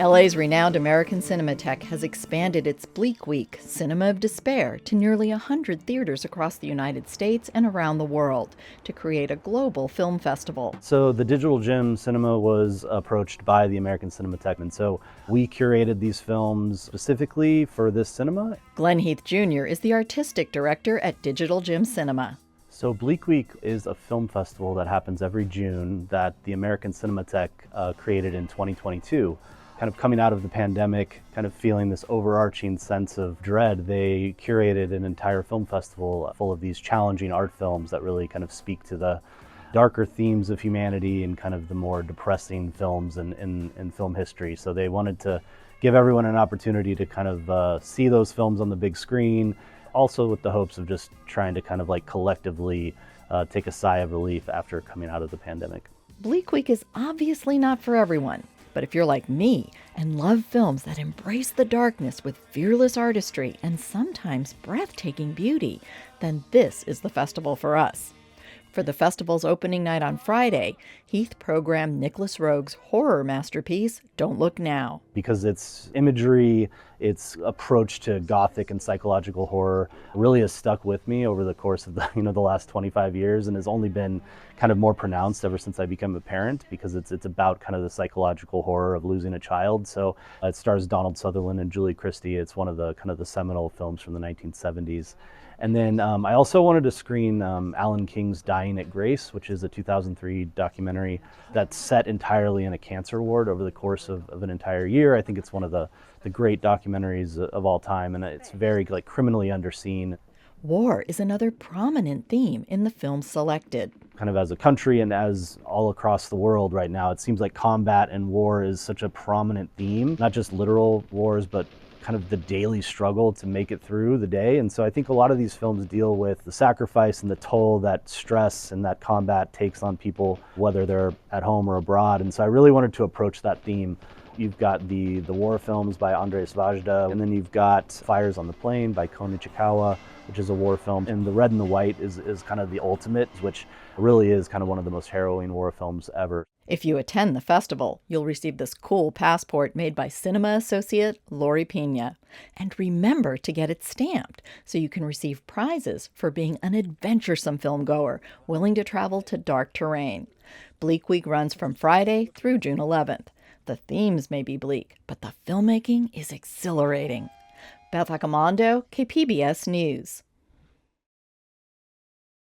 LA's renowned American Cinematheque has expanded its Bleak Week, Cinema of Despair, to nearly 100 theaters across the United States and around the world to create a global film festival. So the Digital Gym Cinema was approached by the American Cinematheque, and so we curated these films specifically for this cinema. Glenn Heath Jr. is the artistic director at Digital Gym Cinema. So Bleak Week is a film festival that happens every June that the American Cinematheque created in 2022. Kind of coming out of the pandemic, kind of feeling this overarching sense of dread, they curated an entire film festival full of these challenging art films that really kind of speak to the darker themes of humanity and kind of the more depressing films in film history. So they wanted to give everyone an opportunity to kind of see those films on the big screen, also with the hopes of just trying to kind of like collectively take a sigh of relief after coming out of the pandemic. Bleak Week is obviously not for everyone, but if you're like me and love films that embrace the darkness with fearless artistry and sometimes breathtaking beauty, then this is the festival for us. For the festival's opening night on Friday, Heath programmed Nicolas Roeg's horror masterpiece, Don't Look Now. Because its imagery, its approach to gothic and psychological horror really has stuck with me over the course of the last 25 years and has only been kind of more pronounced ever since I became a parent, because it's about kind of the psychological horror of losing a child. So it stars Donald Sutherland and Julie Christie. It's one of the kind of the seminal films from the 1970s. And then I also wanted to screen Alan King's Dying at Grace, which is a 2003 documentary that's set entirely in a cancer ward over the course of an entire year. I think it's one of the great documentaries of all time, and it's very like criminally underseen. War is another prominent theme in the films selected. Kind of as a country and as all across the world right now, it seems like combat and war is such a prominent theme, not just literal wars, but kind of the daily struggle to make it through the day. And so I think a lot of these films deal with the sacrifice and the toll that stress and that combat takes on people, whether they're at home or abroad. And so I really wanted to approach that theme. You've got the war films by Andrzej Wajda, and then you've got Fires on the Plain by Ko Nishikawa, which is a war film. And The Red and the White is kind of the ultimate, which really is kind of one of the most harrowing war films ever. If you attend the festival, you'll receive this cool passport made by cinema associate Lori Pina. And remember to get it stamped so you can receive prizes for being an adventuresome filmgoer willing to travel to dark terrain. Bleak Week runs from Friday through June 11th. The themes may be bleak, but the filmmaking is exhilarating. Beth, Accomando, KPBS News.